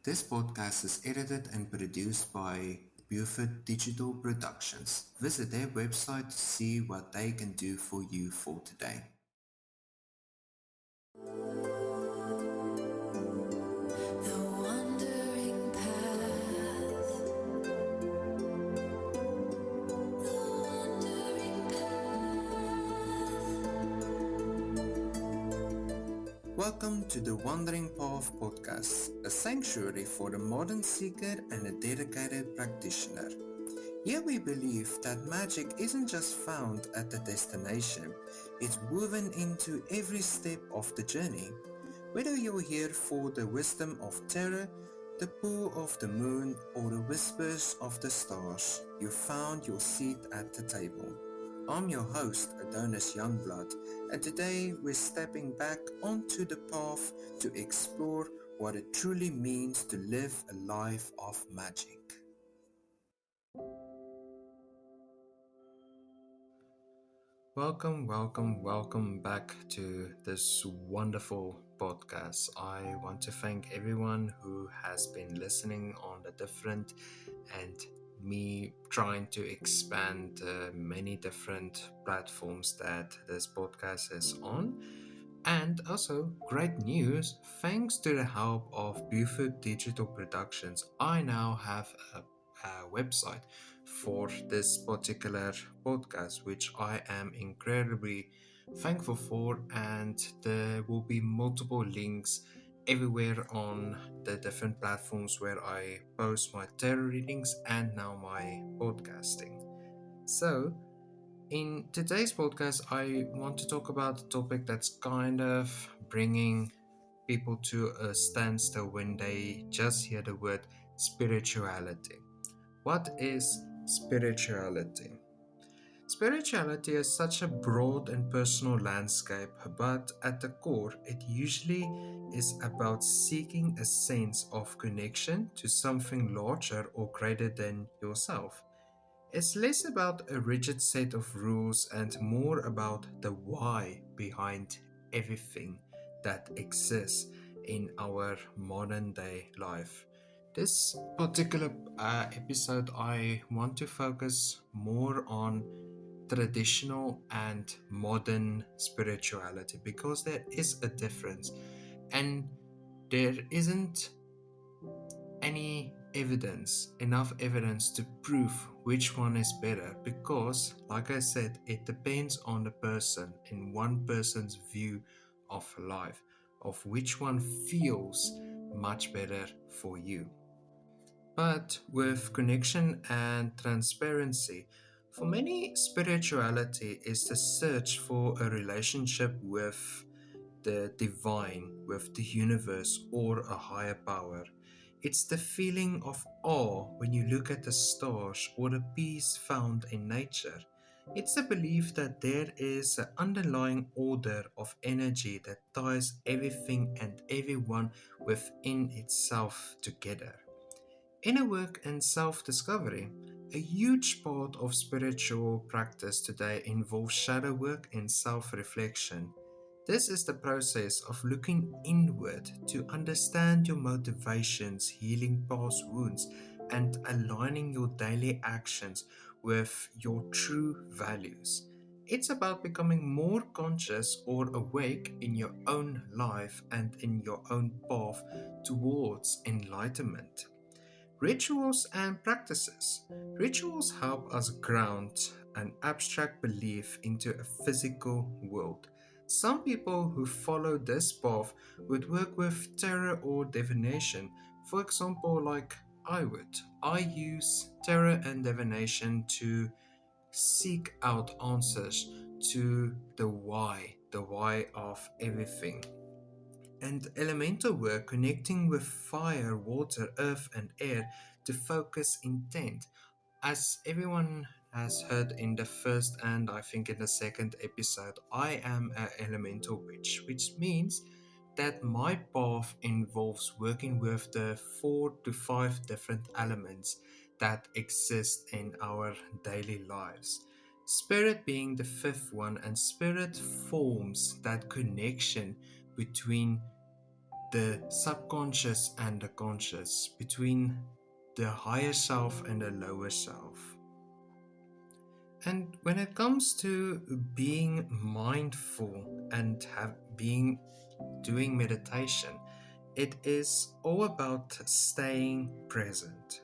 This podcast is edited and produced by Buford Digital Productions. Visit their website to see what they can do for you for today. The wandering path. The wandering path. Welcome to the Wandering Path podcast, a sanctuary for the modern seeker and a dedicated practitioner. Here we believe that magic isn't just found at the destination, it's woven into every step of the journey. Whether you're here for the wisdom of terror, the pull of the moon, or the whispers of the stars, you found your seat at the table. I'm your host, Adonis Youngblood, and today we're stepping back onto the path to explore what it truly means to live a life of magic. Welcome back to this wonderful podcast. I want to thank everyone who has been listening on the different and me trying to expand many different platforms that this podcast is on. And also, great news, thanks to the help of Buford Digital Productions, I now have a website for this particular podcast, which I am incredibly thankful for. And there will be multiple links everywhere on the different platforms where I post my tarot readings and now my podcasting. So, in today's podcast, I want to talk about a topic that's kind of bringing people to a standstill when they just hear the word spirituality. What is spirituality? Spirituality is such a broad and personal landscape, but at the core, it usually is about seeking a sense of connection to something larger or greater than yourself. It's less about a rigid set of rules and more about the why behind everything that exists in our modern day life. This particular episode, I want to focus more on traditional and modern spirituality because there is a difference and there isn't enough evidence to prove which one is better because, like I said, it depends on the person and one person's view of life, of which one feels much better for you. But with connection and transparency, for many, spirituality is the search for a relationship with the divine, with the universe, or a higher power. It's the feeling of awe when you look at the stars or the peace found in nature. It's the belief that there is an underlying order of energy that ties everything and everyone within itself together. Inner work and self discovery. A huge part of spiritual practice today involves shadow work and self reflection. This is the process of looking inward to understand your motivations, healing past wounds, and aligning your daily actions with your true values. It's about becoming more conscious or awake in your own life and in your own path towards enlightenment. Rituals and practices. Rituals help us ground an abstract belief into a physical world. Some people who follow this path would work with tarot or divination. For example, like I would. I use tarot and divination to seek out answers to the why of everything. And elemental work connecting with fire, water, earth, and air to focus intent. As everyone has heard in the first and I think in the second episode, I am an elemental witch, which means that my path involves working with the 4 to 5 different elements that exist in our daily lives. Spirit being the fifth one, and spirit forms that connection between the subconscious and the conscious, between the higher self and the lower self. And when it comes to being mindful and have being doing meditation, it is all about staying present.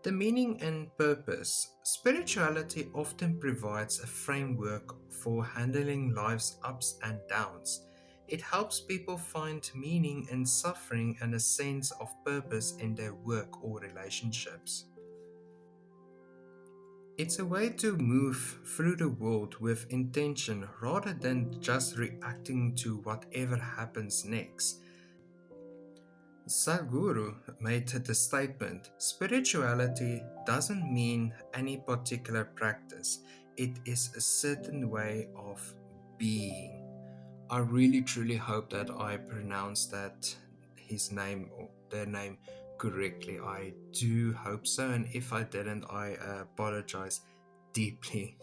The meaning and purpose. Spirituality often provides a framework for handling life's ups and downs. It helps people find meaning in suffering and a sense of purpose in their work or relationships. It's a way to move through the world with intention rather than just reacting to whatever happens next. Sadhguru made the statement spirituality doesn't mean any particular practice, it is a certain way of being. I really truly hope that I pronounced that his name or their name correctly. I do hope so, and if I didn't, I apologize deeply.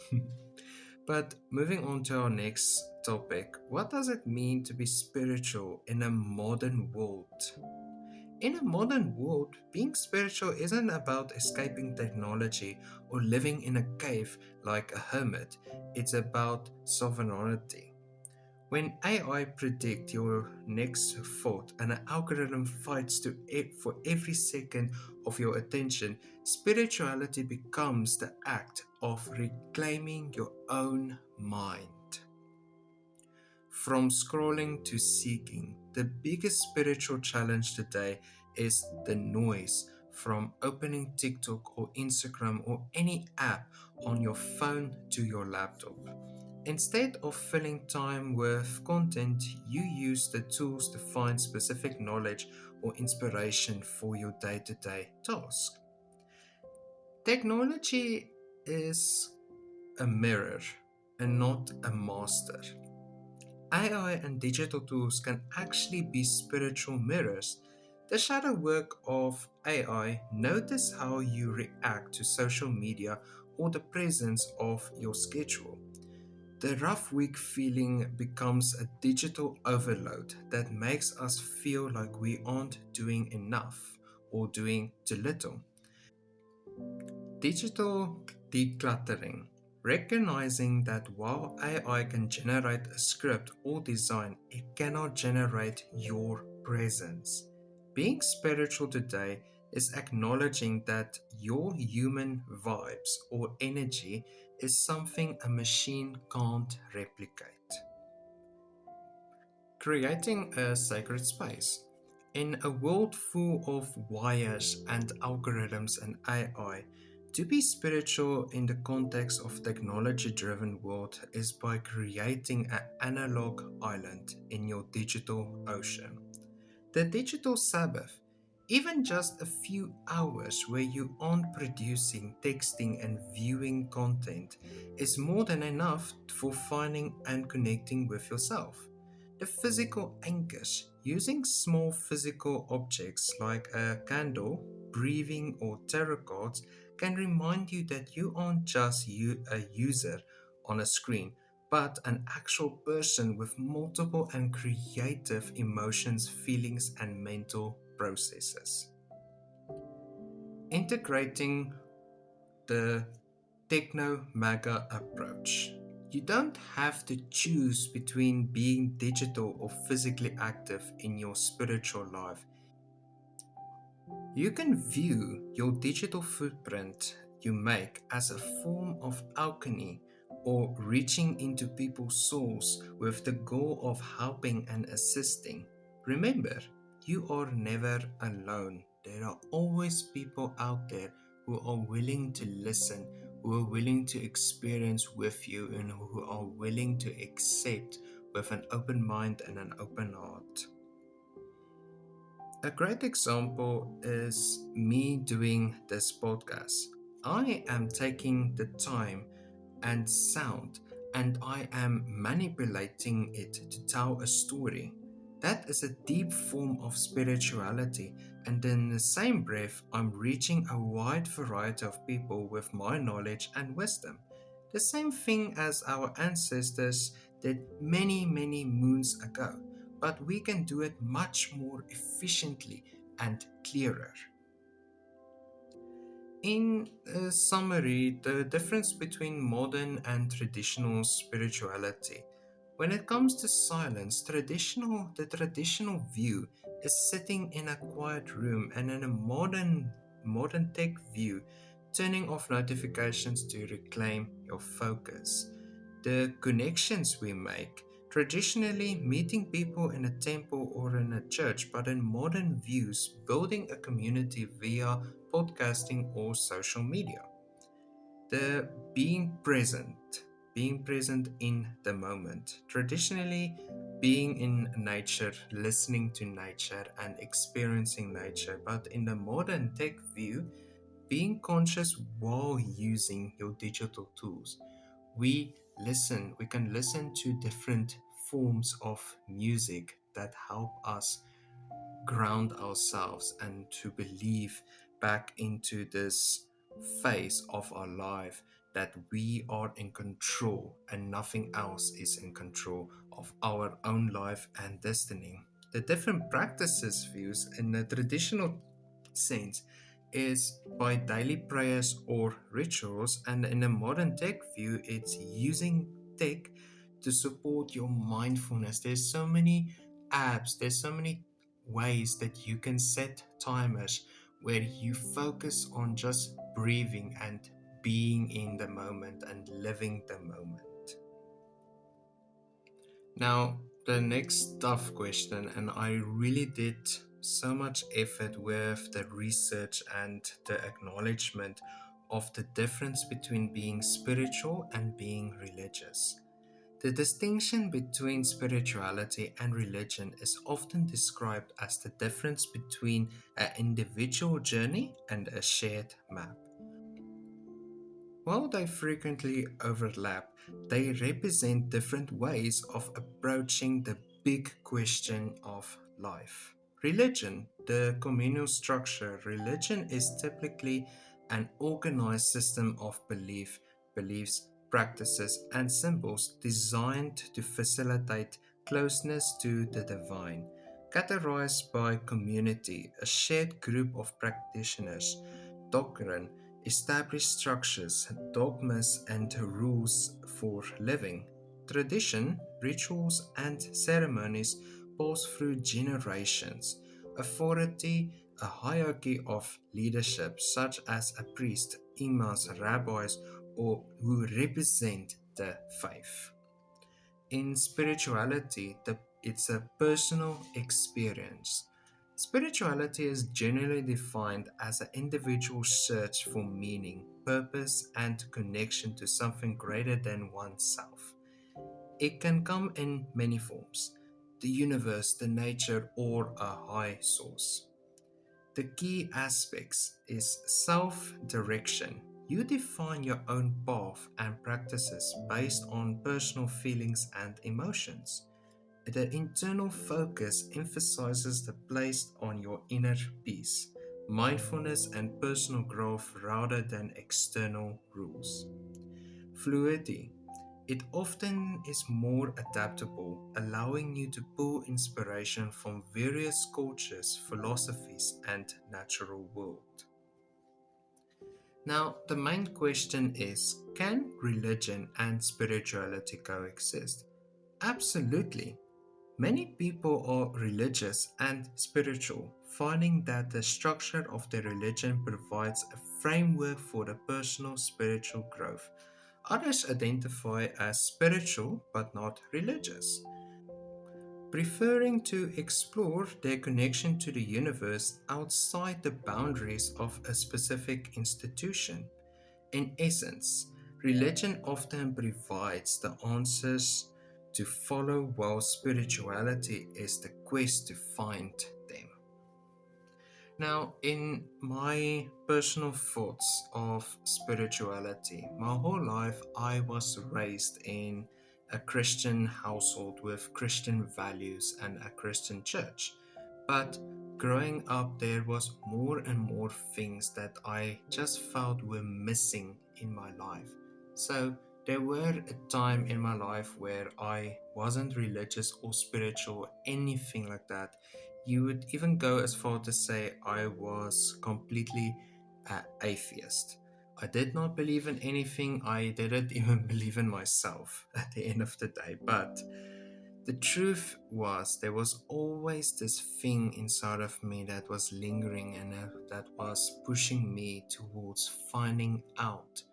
But moving on to our next topic, what does it mean to be spiritual in a modern world? In a modern world, being spiritual isn't about escaping technology or living in a cave like a hermit, it's about sovereignty. When AI predicts your next thought and an algorithm fights for every second of your attention, spirituality becomes the act of reclaiming your own mind. From scrolling to seeking, the biggest spiritual challenge today is the noise from opening TikTok or Instagram or any app on your phone to your laptop. Instead of filling time with content, you use the tools to find specific knowledge or inspiration for your day to day task. Technology is a mirror and not a master. AI and digital tools can actually be spiritual mirrors. The shadow work of AI, notice how you react to social media or the presence of your schedule. The rough week feeling becomes a digital overload that makes us feel like we aren't doing enough or doing too little. Digital decluttering. Recognizing that while AI can generate a script or design, it cannot generate your presence. Being spiritual today is acknowledging that your human vibes or energy is something a machine can't replicate. Creating a sacred space. In a world full of wires and algorithms and AI, to be spiritual in the context of technology-driven world is by creating an analog island in your digital ocean. The digital Sabbath, even just a few hours where you aren't producing, texting, and viewing content, is more than enough for finding and connecting with yourself. The physical anchors, using small physical objects like a candle, breathing, or tarot cards, can remind you that you aren't just a user on a screen but an actual person with multiple and creative emotions, feelings, and mental processes. Integrating the techno maga approach. You don't have to choose between being digital or physically active in your spiritual life. You can view your digital footprint you make as a form of alchemy or reaching into people's souls with the goal of helping and assisting. Remember, you are never alone. There are always people out there who are willing to listen, who are willing to experience with you, and who are willing to accept with an open mind and an open heart. A great example is me doing this podcast. I am taking the time and sound and I am manipulating it to tell a story. That is a deep form of spirituality, and in the same breath, I'm reaching a wide variety of people with my knowledge and wisdom. The same thing as our ancestors did many, many moons ago. but we can do it much more efficiently and clearer. In summary, the difference between modern and traditional spirituality. When it comes to silence, the traditional view is sitting in a quiet room, and in a modern tech view, turning off notifications to reclaim your focus. The connections we make. Traditionally, meeting people in a temple or in a church, but in modern views, building a community via podcasting or social media. The being present in the moment. Traditionally, being in nature, listening to nature, and experiencing nature, but in the modern tech view, being conscious while using your digital tools. We can listen to different forms of music that help us ground ourselves and to believe back into this phase of our life that we are in control and nothing else is in control of our own life and destiny. The different practices views in the traditional sense is by daily prayers or rituals, and in a modern tech view, it's using tech to support your mindfulness. There's so many apps, there's so many ways that you can set timers where you focus on just breathing and being in the moment and living the moment. Now, the next tough question, and I really did so much effort with the research and the acknowledgement of the difference between being spiritual and being religious. The distinction between spirituality and religion is often described as the difference between an individual journey and a shared map. While they frequently overlap, they represent different ways of approaching the big question of life. Religion, the communal structure, religion is typically an organized system of beliefs, practices, and symbols designed to facilitate closeness to the divine. Categorized by community, a shared group of practitioners, doctrine, established structures, dogmas, and rules for living. Tradition, rituals, and ceremonies pass through generations. Authority, a hierarchy of leadership, such as a priest, imams, rabbis, or who represent the faith. In spirituality, it's a personal experience. Spirituality is generally defined as an individual search for meaning, purpose, and connection to something greater than oneself. It can come in many forms: the universe, the nature, or a high source. The key aspects is self-direction. You define your own path and practices based on personal feelings and emotions. The internal focus emphasizes the place on your inner peace, mindfulness, and personal growth rather than external rules. Fluidity. It often is more adaptable, allowing you to pull inspiration from various cultures, philosophies, and natural world. Now, the main question is, can religion and spirituality coexist? Absolutely. Many people are religious and spiritual, finding that the structure of their religion provides a framework for the personal spiritual growth. Others identify as spiritual but not religious, preferring to explore their connection to the universe outside the boundaries of a specific institution. In essence, religion often provides the answers to follow, while spirituality is the quest to find them. Now, in my personal thoughts of spirituality, my whole life I was raised in a Christian household with Christian values and a Christian church. But growing up, there was more and more things that I just felt were missing in my life. So There were a time in my life where I wasn't religious or spiritual or anything like that. You would even go as far to say I was completely atheist. I did not believe in anything. I didn't even believe in myself at the end of the day. But the truth was, there was always this thing inside of me that was lingering and that was pushing me towards finding out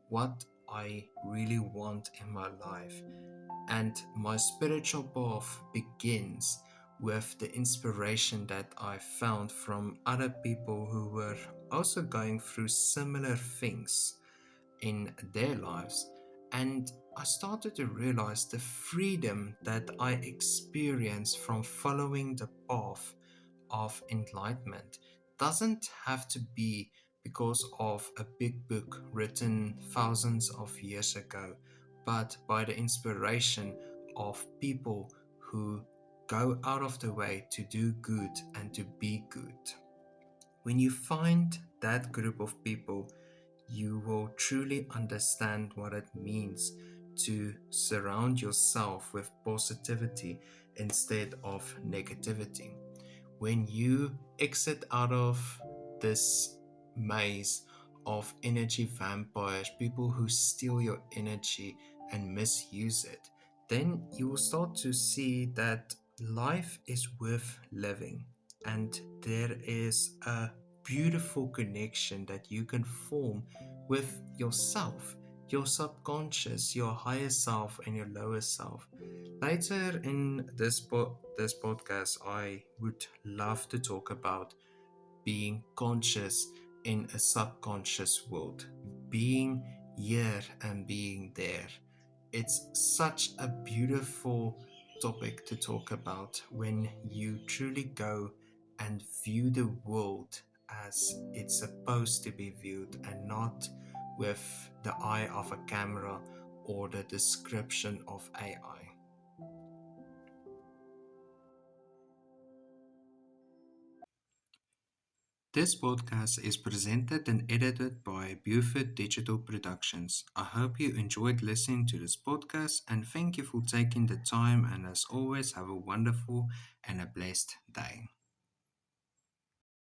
what I really want in my life. And my spiritual path begins with the inspiration that I found from other people who were also going through similar things in their lives. And I started to realize the freedom that I experienced from following the path of enlightenment doesn't have to be because of a big book written thousands of years ago, but by the inspiration of people who go out of the way to do good and to be good. When you find that group of people, you will truly understand what it means to surround yourself with positivity instead of negativity. When you exit out of this maze of energy vampires, people who steal your energy and misuse it, then you will start to see that life is worth living and there is a beautiful connection that you can form with yourself, your subconscious, your higher self, and your lower self. Later in this podcast, I would love to talk about being conscious in a subconscious world, being here and being there. It's such a beautiful topic to talk about when you truly go and view the world as it's supposed to be viewed and not with the eye of a camera or the description of AI. This podcast is presented and edited by Buford Digital Productions. I hope you enjoyed listening to this podcast and thank you for taking the time. And as always, have a wonderful and a blessed day.